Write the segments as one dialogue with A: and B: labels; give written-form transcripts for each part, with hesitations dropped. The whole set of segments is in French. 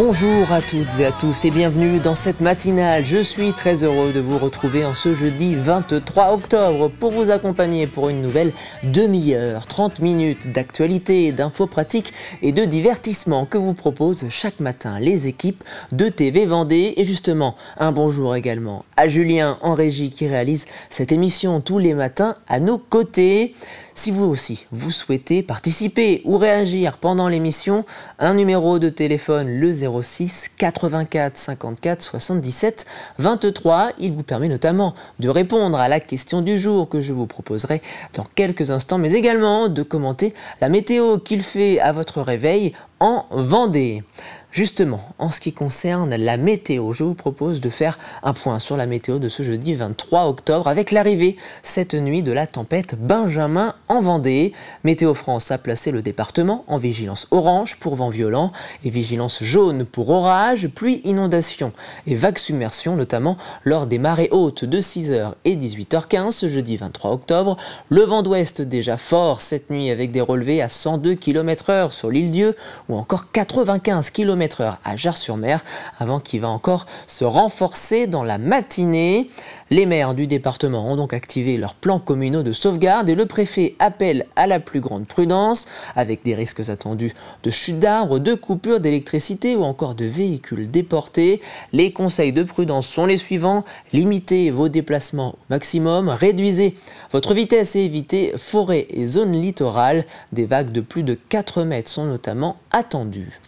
A: Bonjour à toutes et à tous et bienvenue dans cette matinale. Je suis très heureux de vous retrouver en ce jeudi 23 octobre pour vous accompagner pour une nouvelle demi-heure, 30 minutes d'actualité, d'infos pratiques et de divertissement que vous proposent chaque matin les équipes de TV Vendée. Et justement, un bonjour également à Julien en régie qui réalise cette émission tous les matins à nos côtés. Si vous aussi, vous souhaitez participer ou réagir pendant l'émission, un numéro de téléphone, le 06 84 54 77 23. Il vous permet notamment de répondre à la question du jour que je vous proposerai dans quelques instants, mais également de commenter la météo qu'il fait à votre réveil en Vendée. Justement, en ce qui concerne la météo, je vous propose de faire un point sur la météo de ce jeudi 23 octobre avec l'arrivée cette nuit de la tempête Benjamin en Vendée. Météo France a placé le département en vigilance orange pour vent violent et vigilance jaune pour orage, pluie, inondation et vagues submersion, notamment lors des marées hautes de 6h et 18h15 ce jeudi 23 octobre. Le vent d'ouest déjà fort cette nuit avec des relevés à 102 km/h sur l'île Dieu ou encore 95 km/h à Jars-sur-Mer, avant qu'il va encore se renforcer dans la matinée. Les maires du département ont donc activé leurs plans communaux de sauvegarde et le préfet appelle à la plus grande prudence avec des risques attendus de chute d'arbres, de coupures d'électricité ou encore de véhicules déportés. Les conseils de prudence sont les suivants: limitez vos déplacements au maximum, réduisez votre vitesse et évitez forêts et zones littorales. Des vagues de plus de 4 mètres sont notamment attendues.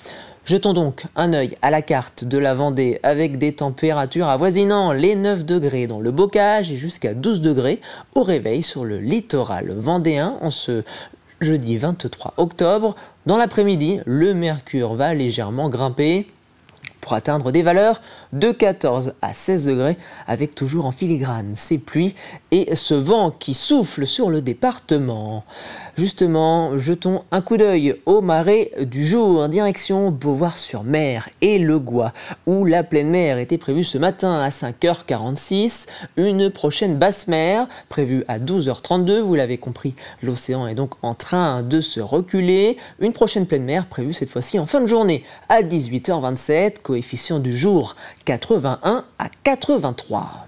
A: Jetons donc un œil à la carte de la Vendée avec des températures avoisinant les 9 degrés dans le bocage et jusqu'à 12 degrés au réveil sur le littoral vendéen en ce jeudi 23 octobre. Dans l'après-midi, le mercure va légèrement grimper pour atteindre des valeurs de 14 à 16 degrés avec toujours en filigrane ces pluies et ce vent qui souffle sur le département. Justement, jetons un coup d'œil aux marées du jour, direction Beauvoir-sur-Mer et Le Gois, où la pleine mer était prévue ce matin à 5h46. Une prochaine basse mer prévue à 12h32. Vous l'avez compris, l'océan est donc en train de se reculer. Une prochaine pleine mer prévue cette fois-ci en fin de journée à 18h27. Coefficient du jour 81 à 83.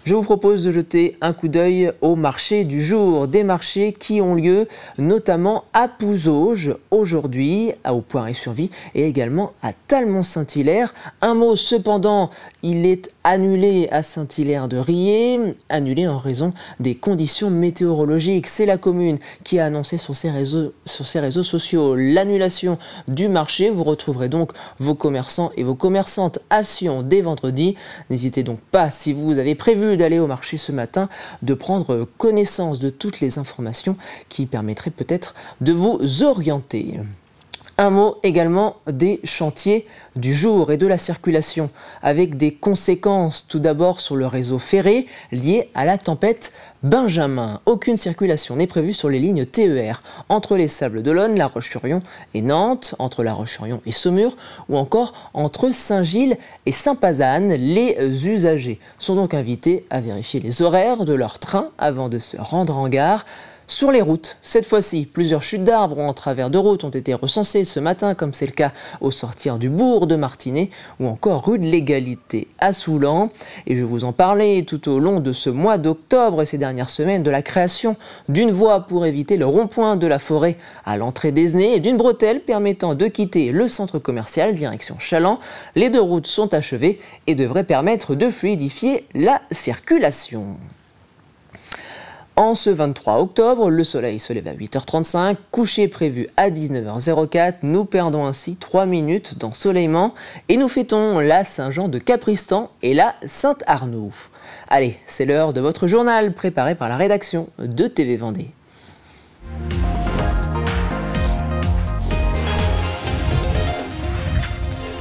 A: Je vous propose de jeter un coup d'œil au marché du jour, des marchés qui ont lieu notamment à Pouzauges aujourd'hui, au Poiré-sur-Vie et également à Talmont-Saint-Hilaire. Un mot cependant, il est annulé à Saint-Hilaire-de-Riez, annulé en raison des conditions météorologiques. C'est la commune qui a annoncé sur ses réseaux sociaux l'annulation du marché. Vous retrouverez donc vos commerçants et vos commerçantes à Sion dès vendredi. N'hésitez donc pas, si vous avez prévu d'aller au marché ce matin, de prendre connaissance de toutes les informations qui permettraient peut-être de vous orienter. Un mot également des chantiers du jour et de la circulation, avec des conséquences tout d'abord sur le réseau ferré lié à la tempête Benjamin. Aucune circulation n'est prévue sur les lignes TER entre les Sables-d'Olonne, La Roche-sur-Yon et Nantes, entre La Roche-sur-Yon et Saumur, ou encore entre Saint-Gilles et Saint-Pazanne. Les usagers sont donc invités à vérifier les horaires de leur train avant de se rendre en gare. Sur les routes, cette fois-ci, plusieurs chutes d'arbres en travers de route ont été recensées ce matin, comme c'est le cas au sortir du bourg de Martinet ou encore rue de l'Égalité à Soulan. Et je vous en parlais tout au long de ce mois d'octobre et ces dernières semaines de la création d'une voie pour éviter le rond-point de la forêt à l'entrée d'Esnay et d'une bretelle permettant de quitter le centre commercial direction Chaland. Les deux routes sont achevées et devraient permettre de fluidifier la circulation. En ce 23 octobre, le soleil se lève à 8h35, coucher prévu à 19h04. Nous perdons ainsi 3 minutes d'ensoleillement et nous fêtons la Saint-Jean de Capristan et la Sainte-Arnoux. Allez, c'est l'heure de votre journal préparé par la rédaction de TV Vendée.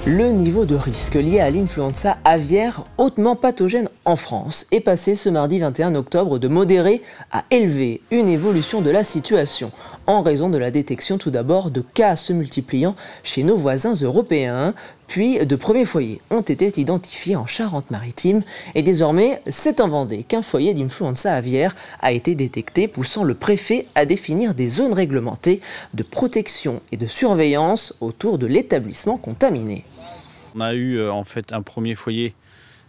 A: Le niveau de risque lié à l'influenza aviaire hautement pathogène en France est passé ce mardi 21 octobre de modéré à élevé, une évolution de la situation en raison de la détection tout d'abord de cas se multipliant chez nos voisins européens, puis de premiers foyers ont été identifiés en Charente-Maritime et désormais c'est en Vendée qu'un foyer d'influenza aviaire a été détecté, poussant le préfet à définir des zones réglementées de protection et de surveillance autour de l'établissement contaminé.
B: On a eu en fait un premier foyer,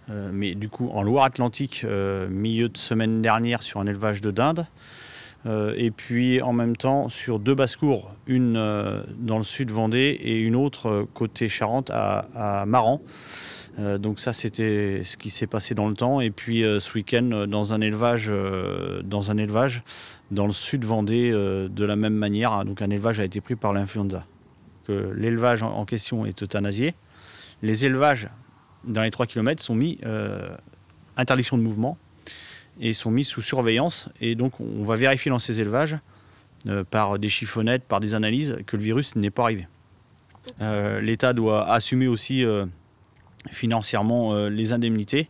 B: mais du coup en Loire-Atlantique, milieu de semaine dernière sur un élevage de dindes. Et puis en même temps sur 2 basses-cours, une dans le sud Vendée et une autre côté Charente à Maran. Donc ça c'était ce qui s'est passé dans le temps. Et puis ce week-end dans un élevage dans le sud Vendée de la même manière. Donc un élevage a été pris par l'influenza. L'élevage en question est euthanasié. Les élevages dans les 3 km sont mis interdiction de mouvement et sont mis sous surveillance. Et donc on va vérifier dans ces élevages, par des chiffonnettes, par des analyses, que le virus n'est pas arrivé. L'État doit assumer aussi financièrement les indemnités.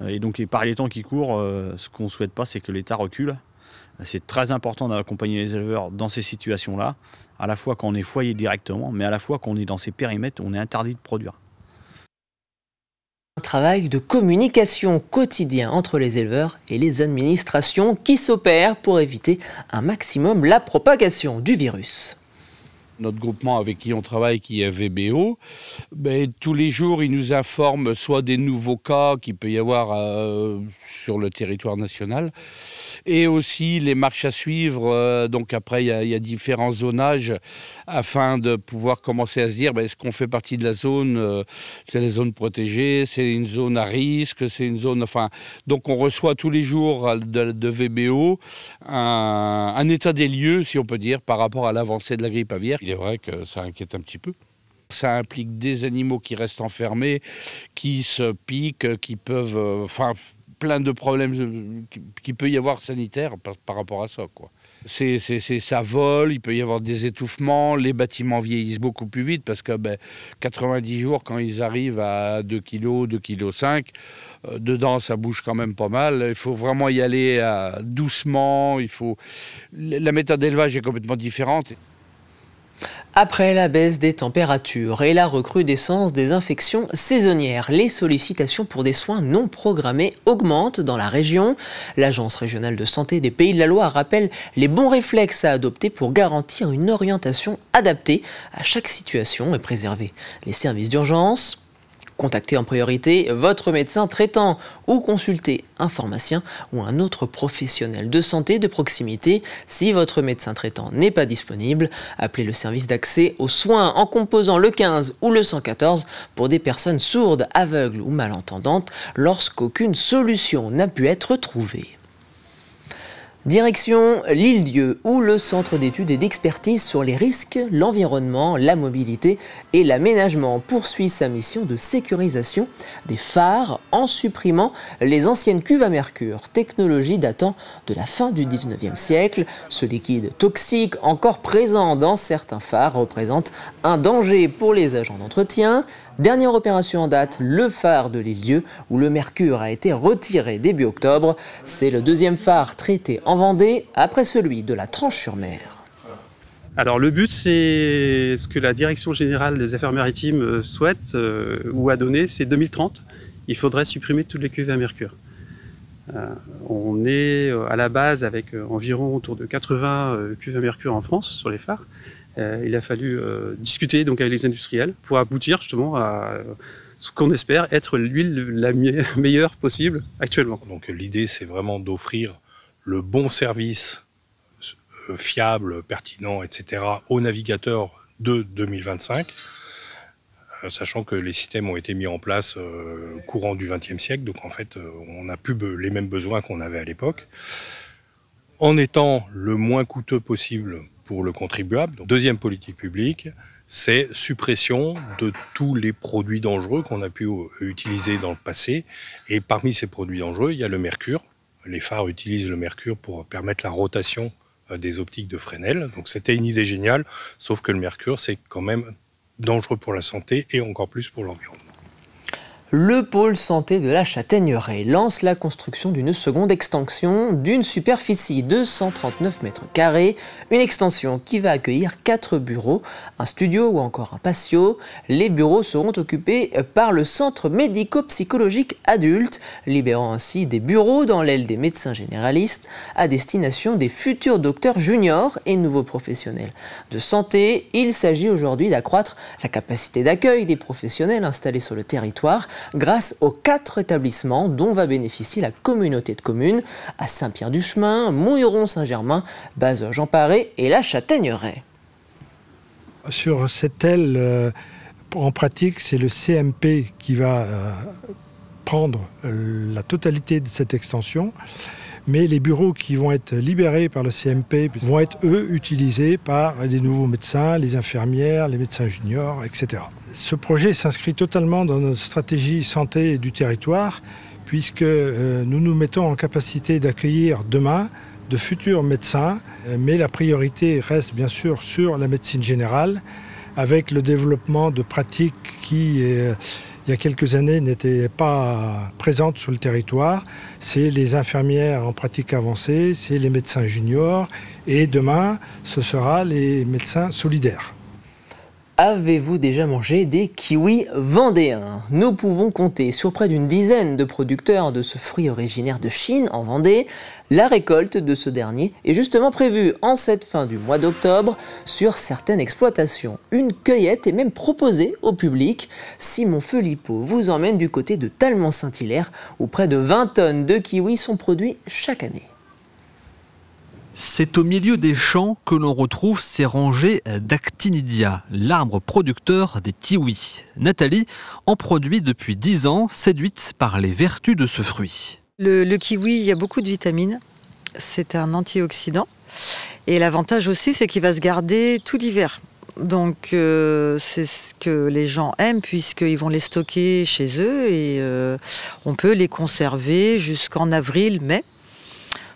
B: Et donc par les temps qui courent, ce qu'on ne souhaite pas, c'est que l'État recule. C'est très important d'accompagner les éleveurs dans ces situations-là, à la fois quand on est foyer directement, mais à la fois quand on est dans ces périmètres où on est interdit de produire.
A: Un travail de communication quotidien entre les éleveurs et les administrations qui s'opère pour éviter un maximum la propagation du virus.
C: Notre groupement avec qui on travaille, qui est VBO, tous les jours, il nous informe soit des nouveaux cas qu'il peut y avoir sur le territoire national, et aussi les marches à suivre. Donc après, il y a différents zonages afin de pouvoir commencer à se dire, est-ce qu'on fait partie de la zone, c'est la zone protégée, c'est une zone à risque, c'est une zone... Donc on reçoit tous les jours de VBO un état des lieux, si on peut dire, par rapport à l'avancée de la grippe aviaire. Il est vrai que ça inquiète un petit peu. Ça implique des animaux qui restent enfermés, qui se piquent, qui peuvent... plein de problèmes qu'il peut y avoir sanitaires par rapport à ça, quoi. Ça vole, il peut y avoir des étouffements, les bâtiments vieillissent beaucoup plus vite parce que 90 jours, quand ils arrivent à 2 kg, 2,5 kg, dedans ça bouge quand même pas mal. Il faut vraiment y aller doucement, la méthode d'élevage est complètement différente.
A: Après la baisse des températures et la recrudescence des infections saisonnières, les sollicitations pour des soins non programmés augmentent dans la région. L'Agence régionale de santé des Pays de la Loire rappelle les bons réflexes à adopter pour garantir une orientation adaptée à chaque situation et préserver les services d'urgence. Contactez en priorité votre médecin traitant ou consultez un pharmacien ou un autre professionnel de santé de proximité. Si votre médecin traitant n'est pas disponible, appelez le service d'accès aux soins en composant le 15 ou le 114 pour des personnes sourdes, aveugles ou malentendantes lorsqu'aucune solution n'a pu être trouvée. Direction l'Île-Dieu, où le Centre d'études et d'expertise sur les risques, l'environnement, la mobilité et l'aménagement poursuit sa mission de sécurisation des phares en supprimant les anciennes cuves à mercure, technologie datant de la fin du 19e siècle. Ce liquide toxique encore présent dans certains phares représente un danger pour les agents d'entretien. Dernière opération en date, le phare de l'Île-Dieu, où le mercure a été retiré début octobre. C'est le 2e phare traité en Vendée, après celui de la Tranche-sur-Mer.
D: Alors le but, c'est ce que la Direction générale des affaires maritimes souhaite ou a donné, c'est 2030. Il faudrait supprimer toutes les cuves à mercure. On est à la base avec environ autour de 80 cuves à mercure en France sur les phares. Il a fallu discuter donc avec les industriels pour aboutir justement à ce qu'on espère être l'huile la meilleure possible actuellement.
E: Donc l'idée, c'est vraiment d'offrir le bon service fiable, pertinent, etc. aux navigateurs de 2025, sachant que les systèmes ont été mis en place courant du XXe siècle, donc en fait on n'a plus les mêmes besoins qu'on avait à l'époque, en étant le moins coûteux possible pour le contribuable. Donc, deuxième politique publique, c'est suppression de tous les produits dangereux qu'on a pu utiliser dans le passé. Et parmi ces produits dangereux, il y a le mercure. Les phares utilisent le mercure pour permettre la rotation des optiques de Fresnel. Donc c'était une idée géniale, sauf que le mercure, c'est quand même dangereux pour la santé et encore plus pour l'environnement.
A: Le pôle santé de la Châtaigneraie lance la construction d'une seconde extension d'une superficie de 139 mètres carrés. Une extension qui va accueillir 4 bureaux, un studio ou encore un patio. Les bureaux seront occupés par le centre médico-psychologique adulte, libérant ainsi des bureaux dans l'aile des médecins généralistes à destination des futurs docteurs juniors et nouveaux professionnels de santé. Il s'agit aujourd'hui d'accroître la capacité d'accueil des professionnels installés sur le territoire grâce aux 4 établissements dont va bénéficier la communauté de communes à Saint-Pierre-du-Chemin, Mouilleron-Saint-Germain, Bazoges-en-Paré et la Châtaigneraie.
F: Sur cette aile, en pratique, c'est le CMP qui va prendre la totalité de cette extension. Mais les bureaux qui vont être libérés par le CMP vont être, eux, utilisés par les nouveaux médecins, les infirmières, les médecins juniors, etc. Ce projet s'inscrit totalement dans notre stratégie santé du territoire, puisque nous nous mettons en capacité d'accueillir demain de futurs médecins, mais la priorité reste bien sûr sur la médecine générale, avec le développement de pratiques qui, il y a quelques années, n'étaient pas présentes sur le territoire. C'est les infirmières en pratique avancée, c'est les médecins juniors, et demain, ce sera les médecins solidaires.
A: Avez-vous déjà mangé des kiwis vendéens? Nous pouvons compter sur près d'une dizaine de producteurs de ce fruit originaire de Chine en Vendée. La récolte de ce dernier est justement prévue en cette fin du mois d'octobre sur certaines exploitations. Une cueillette est même proposée au public. Simon Philippot vous emmène du côté de Talmont-Saint-Hilaire où près de 20 tonnes de kiwis sont produits chaque année.
G: C'est au milieu des champs que l'on retrouve ces rangées d'Actinidia, l'arbre producteur des kiwis. Nathalie en produit depuis 10 ans, séduite par les vertus de ce fruit.
H: Le kiwi, il y a beaucoup de vitamines. C'est un antioxydant. Et l'avantage aussi, c'est qu'il va se garder tout l'hiver. Donc c'est ce que les gens aiment puisqu'ils vont les stocker chez eux et on peut les conserver jusqu'en avril, mai.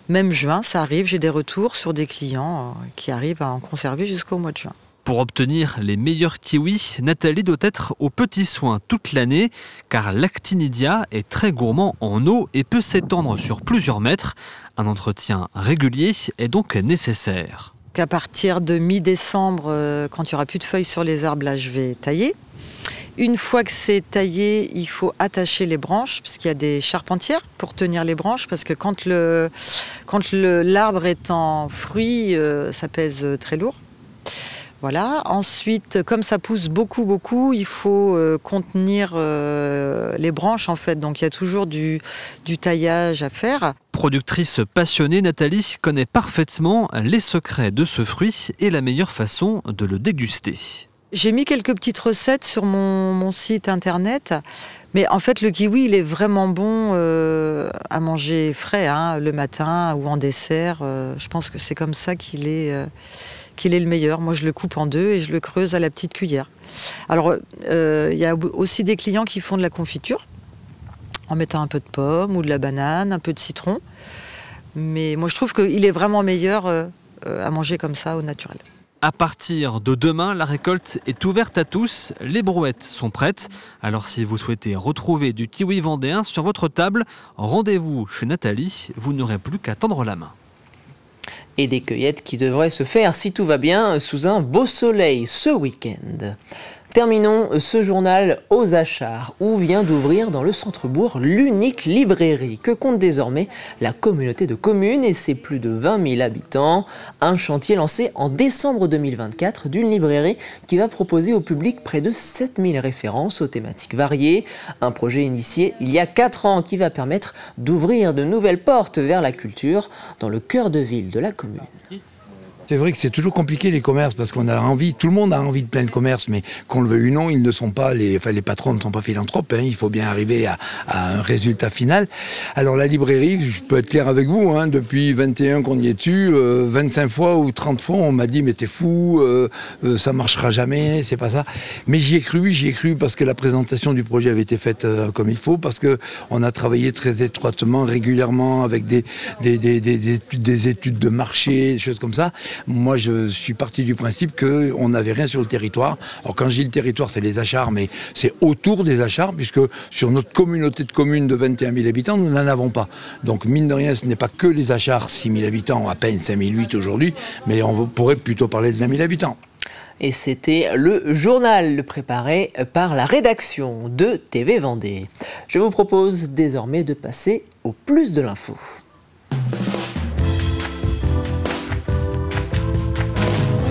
H: Même juin, ça arrive, j'ai des retours sur des clients qui arrivent à en conserver jusqu'au mois de juin.
G: Pour obtenir les meilleurs kiwis, Nathalie doit être aux petits soins toute l'année car l'Actinidia est très gourmand en eau et peut s'étendre sur plusieurs mètres. Un entretien régulier est donc nécessaire.
H: À partir de mi-décembre, quand il n'y aura plus de feuilles sur les arbres, là je vais tailler. Une fois que c'est taillé, il faut attacher les branches, puisqu'il y a des charpentières pour tenir les branches, parce que quand l'arbre est en fruit, ça pèse très lourd. Voilà. Ensuite, comme ça pousse beaucoup, il faut contenir les branches en fait. Donc il y a toujours du taillage à faire.
G: Productrice passionnée, Nathalie connaît parfaitement les secrets de ce fruit et la meilleure façon de le déguster.
H: J'ai mis quelques petites recettes sur mon site internet, mais en fait le kiwi il est vraiment bon à manger frais, hein, le matin ou en dessert. Je pense que c'est comme ça qu'il est le meilleur. Moi je le coupe en deux et je le creuse à la petite cuillère. Alors il y a aussi des clients qui font de la confiture en mettant un peu de pomme ou de la banane, un peu de citron. Mais moi je trouve qu'il est vraiment meilleur à manger comme ça au naturel.
G: À partir de demain, la récolte est ouverte à tous. Les brouettes sont prêtes. Alors si vous souhaitez retrouver du kiwi vendéen sur votre table, rendez-vous chez Nathalie. Vous n'aurez plus qu'à tendre la main.
A: Et des cueillettes qui devraient se faire, si tout va bien, sous un beau soleil ce week-end. Terminons ce journal aux Achats, où vient d'ouvrir dans le centre-bourg l'unique librairie que compte désormais la communauté de communes et ses plus de 20 000 habitants. Un chantier lancé en décembre 2024 d'une librairie qui va proposer au public près de 7 000 références aux thématiques variées. Un projet initié il y a 4 ans qui va permettre d'ouvrir de nouvelles portes vers la culture dans le cœur de ville de la commune.
I: C'est vrai que c'est toujours compliqué les commerces parce qu'on a envie, tout le monde a envie de plein de commerces, mais qu'on le veuille ou non, ils ne sont pas, les patrons ne sont pas philanthropes, hein, il faut bien arriver à un résultat final. Alors la librairie, je peux être clair avec vous, hein, depuis 21 qu'on y est dessus, 25 fois ou 30 fois on m'a dit mais t'es fou, ça marchera jamais, c'est pas ça. Mais j'y ai cru parce que la présentation du projet avait été faite comme il faut, parce qu'on a travaillé très étroitement, régulièrement avec des études de marché, des choses comme ça. Moi, je suis parti du principe qu'on n'avait rien sur le territoire. Alors, quand je dis le territoire, c'est les Achards, mais c'est autour des Achards, puisque sur notre communauté de communes de 21 000 habitants, nous n'en avons pas. Donc, mine de rien, ce n'est pas que les Achards, 6 000 habitants, à peine 5 008 aujourd'hui, mais on pourrait plutôt parler de 20 000 habitants.
A: Et c'était le journal préparé par la rédaction de TV Vendée. Je vous propose désormais de passer au plus de l'info.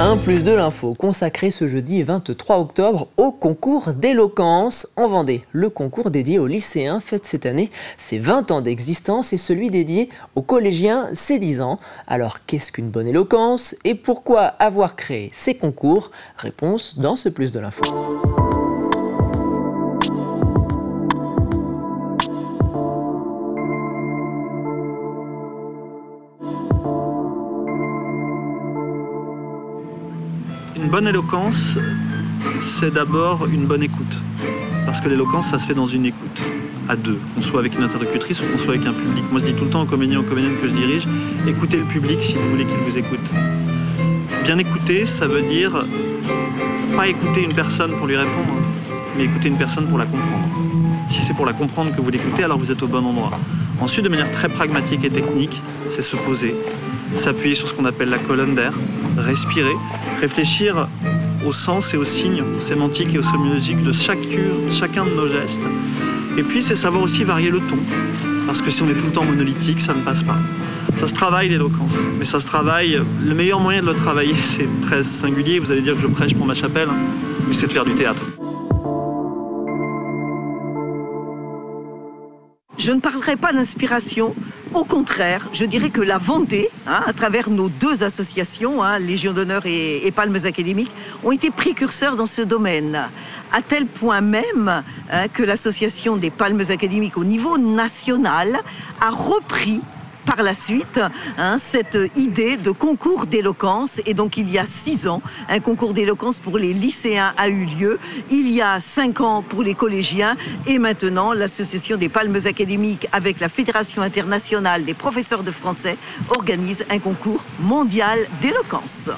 A: Un plus de l'info consacré ce jeudi 23 octobre au concours d'éloquence en Vendée. Le concours dédié aux lycéens fête cette année ses 20 ans d'existence et celui dédié aux collégiens ses 10 ans. Alors qu'est-ce qu'une bonne éloquence et pourquoi avoir créé ces concours? Réponse dans ce plus de l'info.
J: Une bonne éloquence, c'est d'abord une bonne écoute. Parce que l'éloquence, ça se fait dans une écoute, à deux. Qu'on soit avec une interlocutrice ou qu'on soit avec un public. Moi, je dis tout le temps aux comédiens et aux comédiennes que je dirige, écoutez le public si vous voulez qu'il vous écoute. Bien écouter, ça veut dire pas écouter une personne pour lui répondre, mais écouter une personne pour la comprendre. Si c'est pour la comprendre que vous l'écoutez, alors vous êtes au bon endroit. Ensuite, de manière très pragmatique et technique, c'est se poser, s'appuyer sur ce qu'on appelle la colonne d'air, respirer, réfléchir au sens et aux signes, aux sémantiques et aux sémiologiques de chacun de nos gestes. Et puis, c'est savoir aussi varier le ton, parce que si on est tout le temps monolithique, ça ne passe pas. Ça se travaille l'éloquence, mais ça se travaille, le meilleur moyen de le travailler, c'est très singulier, vous allez dire que je prêche pour ma chapelle, mais c'est de faire du théâtre.
K: Je ne parlerai pas d'inspiration, au contraire, je dirais que la Vendée, à travers nos deux associations, Légion d'honneur et Palmes académiques, ont été précurseurs dans ce domaine. À tel point même que l'association des Palmes académiques au niveau national a repris par la suite cette idée de concours d'éloquence. Et donc il y a 6 ans, un concours d'éloquence pour les lycéens a eu lieu. Il y a 5 ans pour les collégiens. Et maintenant, l'association des Palmes académiques avec la Fédération internationale des professeurs de français organise un concours mondial d'éloquence.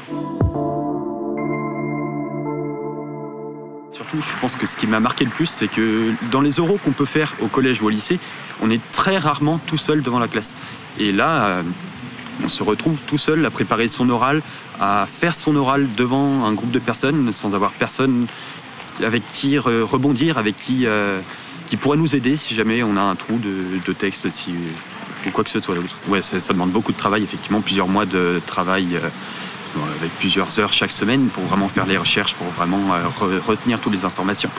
L: Surtout, je pense que ce qui m'a marqué le plus, c'est que dans les oraux qu'on peut faire au collège ou au lycée, on est très rarement tout seul devant la classe. Et là, on se retrouve tout seul à préparer son oral, à faire son oral devant un groupe de personnes, sans avoir personne avec qui rebondir, avec qui pourrait nous aider si jamais on a un trou de texte ou quoi que ce soit d'autre. Ouais, ça demande beaucoup de travail, effectivement, plusieurs mois de travail avec plusieurs heures chaque semaine pour vraiment faire les recherches, pour vraiment retenir toutes les informations.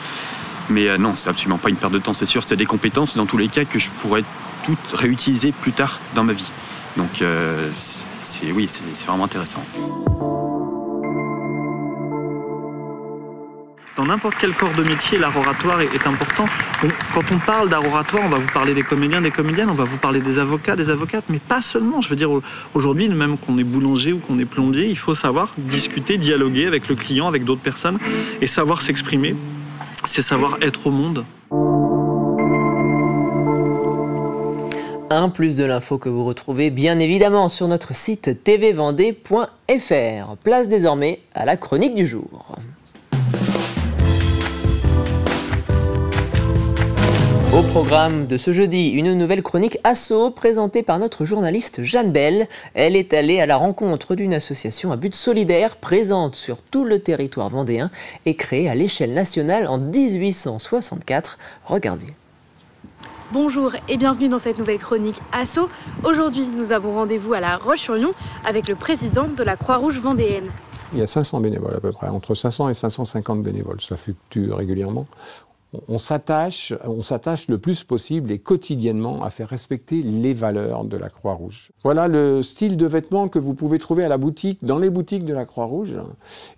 L: Mais non, c'est absolument pas une perte de temps, c'est sûr. C'est des compétences, dans tous les cas, que je pourrais toutes réutiliser plus tard dans ma vie. Donc, c'est vraiment intéressant.
J: Dans n'importe quel corps de métier, l'art oratoire est important. Quand on parle d'art oratoire, on va vous parler des comédiens, des comédiennes, on va vous parler des avocats, des avocates, mais pas seulement. Je veux dire, aujourd'hui, même qu'on est boulanger ou qu'on est plombier, il faut savoir discuter, dialoguer avec le client, avec d'autres personnes, et savoir s'exprimer. C'est savoir être au monde.
A: Un plus de l'info que vous retrouvez bien évidemment sur notre site tvvendée.fr. Place désormais à la chronique du jour. Au programme de ce jeudi, une nouvelle chronique Asso présentée par notre journaliste Jeanne Bell. Elle est allée à la rencontre d'une association à but solidaire présente sur tout le territoire vendéen et créée à l'échelle nationale en 1864. Regardez.
M: Bonjour et bienvenue dans cette nouvelle chronique Asso. Aujourd'hui, nous avons rendez-vous à La Roche-sur-Yon avec le président de la Croix-Rouge vendéenne.
N: Il y a 500 bénévoles à peu près, entre 500 et 550 bénévoles, ça fluctue régulièrement. On s'attache le plus possible et quotidiennement à faire respecter les valeurs de la Croix-Rouge. Voilà le style de vêtements que vous pouvez trouver à la boutique, dans les boutiques de la Croix-Rouge.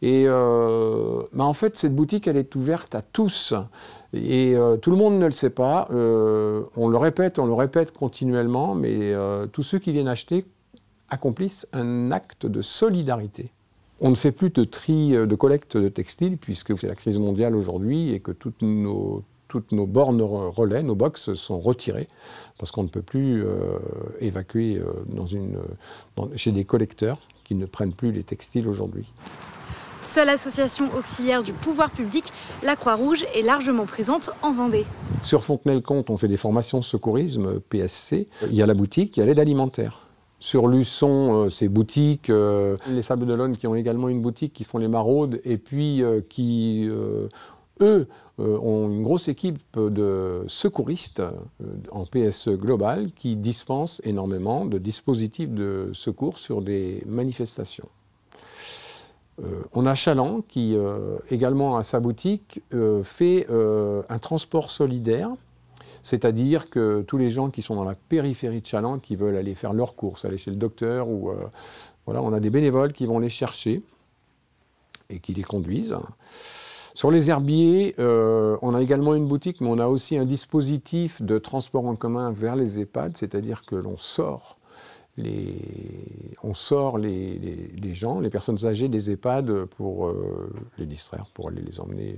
N: Et en fait, cette boutique, elle est ouverte à tous. Et tout le monde ne le sait pas. On le répète continuellement, mais tous ceux qui viennent acheter accomplissent un acte de solidarité. On ne fait plus de tri, de collecte de textiles, puisque c'est la crise mondiale aujourd'hui et que toutes nos bornes relais, nos box sont retirées, parce qu'on ne peut plus évacuer chez des collecteurs qui ne prennent plus les textiles aujourd'hui.
M: Seule association auxiliaire du pouvoir public, la Croix-Rouge est largement présente en Vendée.
N: Sur Fontenay-le-Comte, on fait des formations de secourisme, PSC. Il y a la boutique, il y a l'aide alimentaire. Sur Luçon, c'est boutique. Les Sables d'Olonne qui ont également une boutique, qui font les maraudes et puis qui, eux, ont une grosse équipe de secouristes en PSE global qui dispensent énormément de dispositifs de secours sur des manifestations. On a Chaland qui, également à sa boutique, fait un transport solidaire, c'est-à-dire que tous les gens qui sont dans la périphérie de Chaland, qui veulent aller faire leurs courses, aller chez le docteur, ou, voilà, on a des bénévoles qui vont les chercher et qui les conduisent. Sur les herbiers, on a également une boutique, mais on a aussi un dispositif de transport en commun vers les EHPAD, c'est-à-dire que l'on sort les gens, les personnes âgées des EHPAD pour les distraire, pour aller les emmener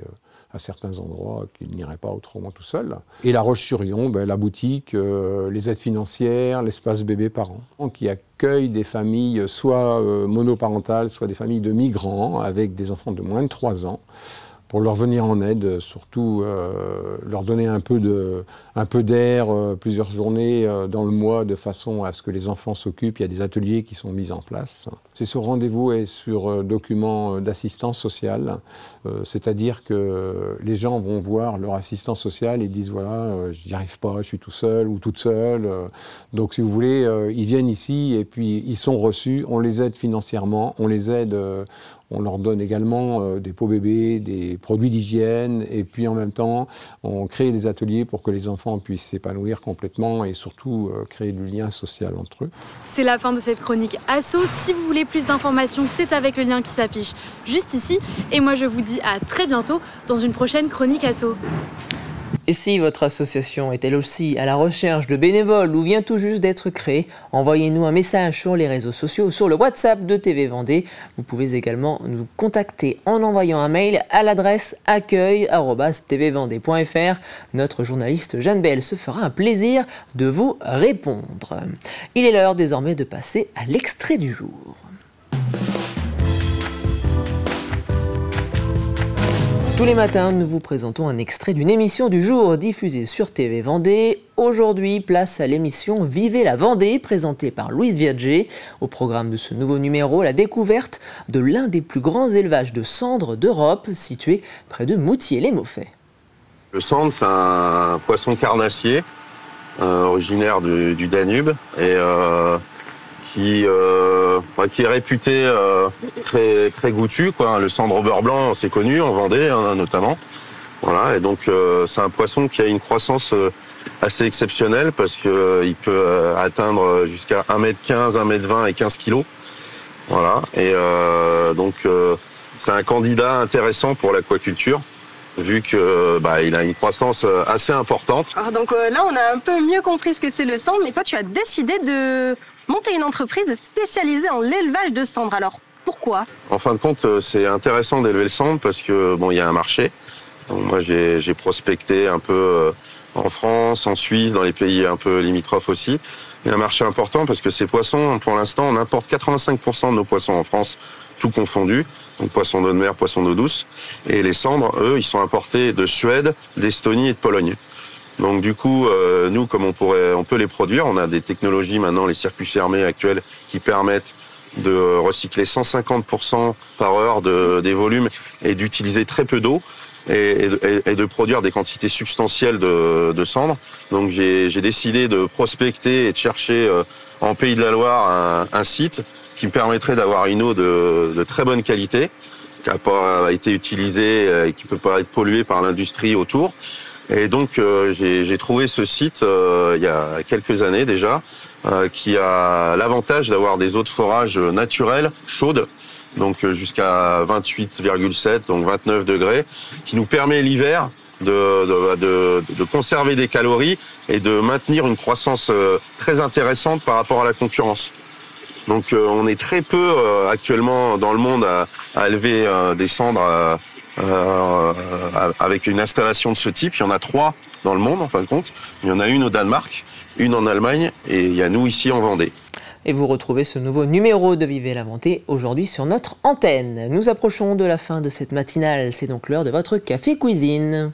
N: à certains endroits qu'ils n'iraient pas autrement tout seuls. Et La Roche-sur-Yon, la boutique, les aides financières, l'espace bébé parents, qui accueille des familles soit monoparentales, soit des familles de migrants avec des enfants de moins de 3 ans, pour leur venir en aide, surtout leur donner un peu d'air plusieurs journées dans le mois, de façon à ce que les enfants s'occupent. Il y a des ateliers qui sont mis en place. C'est sur rendez-vous et sur document d'assistance sociale, c'est-à-dire que les gens vont voir leur assistant social et disent voilà, j'y arrive pas, je suis tout seul ou toute seule. Donc si vous voulez, ils viennent ici et puis ils sont reçus, on les aide financièrement, on les aide. On leur donne également des pots bébés, des produits d'hygiène, et puis en même temps, on crée des ateliers pour que les enfants puissent s'épanouir complètement et surtout créer du lien social entre eux.
M: C'est la fin de cette chronique Asso. Si vous voulez plus d'informations, c'est avec le lien qui s'affiche juste ici. Et moi, je vous dis à très bientôt dans une prochaine chronique Asso.
A: Et si votre association est elle aussi à la recherche de bénévoles ou vient tout juste d'être créée, envoyez-nous un message sur les réseaux sociaux ou sur le WhatsApp de TV Vendée. Vous pouvez également nous contacter en envoyant un mail à l'adresse accueil@tvvendée.fr. Notre journaliste Jeanne Belle se fera un plaisir de vous répondre. Il est l'heure désormais de passer à l'extrait du jour. Tous les matins, nous vous présentons un extrait d'une émission du jour diffusée sur TV Vendée. Aujourd'hui, place à l'émission Vivez la Vendée, présentée par Louise Viager. Au programme de ce nouveau numéro, la découverte de l'un des plus grands élevages de cendres d'Europe, situé près de Moutier-les-Mauffais.
O: Le sandre, c'est un poisson carnassier, originaire du Danube, et qui est réputé très goûtu, quoi. Le sandre au beurre blanc, c'est connu en Vendée, notamment. Voilà, et donc c'est un poisson qui a une croissance assez exceptionnelle parce qu'il peut atteindre jusqu'à 1,15 m, 1,20 m et 15 kg. Voilà, et donc c'est un candidat intéressant pour l'aquaculture, vu que il a une croissance assez importante.
P: Alors donc là, on a un peu mieux compris ce que c'est le sandre, mais toi, tu as décidé de monter une entreprise spécialisée en l'élevage de sandre. Alors, pourquoi ?
O: En fin de compte, c'est intéressant d'élever le sandre parce que il y a un marché. Donc, moi, j'ai prospecté un peu en France, en Suisse, dans les pays un peu limitrophes aussi. Il y a un marché important parce que ces poissons, pour l'instant, on importe 85% de nos poissons en France, tout confondu. Donc poissons d'eau de mer, poissons d'eau douce. Et les sandres, eux, ils sont importés de Suède, d'Estonie et de Pologne. Donc du coup, nous, comme on peut les produire, on a des technologies maintenant, les circuits fermés actuels, qui permettent de recycler 150% par heure des volumes et d'utiliser très peu d'eau et de produire des quantités substantielles de cendres. Donc j'ai décidé de prospecter et de chercher en Pays de la Loire un site qui me permettrait d'avoir une eau de très bonne qualité, qui n'a pas été utilisée et qui ne peut pas être polluée par l'industrie autour. Et donc j'ai trouvé ce site il y a quelques années déjà, qui a l'avantage d'avoir des eaux de forage naturelles, chaudes, donc jusqu'à 28,7, donc 29 degrés, qui nous permet l'hiver de conserver des calories et de maintenir une croissance très intéressante par rapport à la concurrence. Donc on est très peu actuellement dans le monde à élever des cendres avec une installation de ce type. Il y en a 3 dans le monde en fin de compte. Il y en a une au Danemark, une en Allemagne et il y a nous ici en Vendée.
A: Et vous retrouvez ce nouveau numéro de Vivez la Vendée aujourd'hui sur notre antenne. Nous approchons de la fin de cette matinale, c'est donc l'heure de votre café cuisine.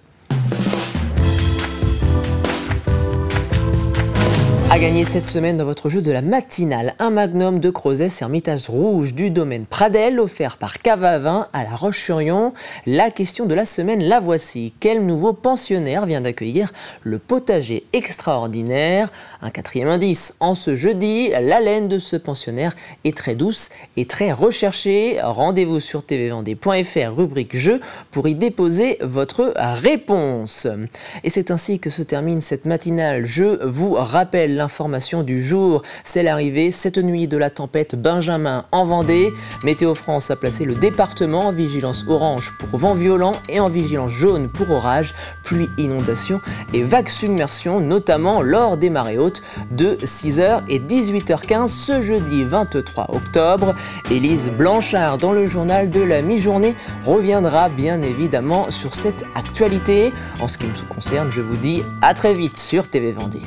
A: À gagner cette semaine dans votre jeu de la matinale, un magnum de Crozet Hermitage Rouge du domaine Pradel, offert par Cave à Vin à La Roche-sur-Yon. La question de la semaine, la voici. Quel nouveau pensionnaire vient d'accueillir le potager extraordinaire? Un quatrième indice, en ce jeudi, la laine de ce pensionnaire est très douce et très recherchée. Rendez-vous sur tvvendée.fr, rubrique jeu, pour y déposer votre réponse. Et c'est ainsi que se termine cette matinale. Je vous rappelle l'information du jour, c'est l'arrivée cette nuit de la tempête Benjamin en Vendée. Météo France a placé le département en vigilance orange pour vent violent et en vigilance jaune pour orage, pluie, inondation et vagues submersion, notamment lors des marées hautes de 6h et 18h15 ce jeudi 23 octobre. Élise Blanchard dans le journal de la mi-journée reviendra bien évidemment sur cette actualité. En ce qui me concerne, je vous dis à très vite sur TV Vendée.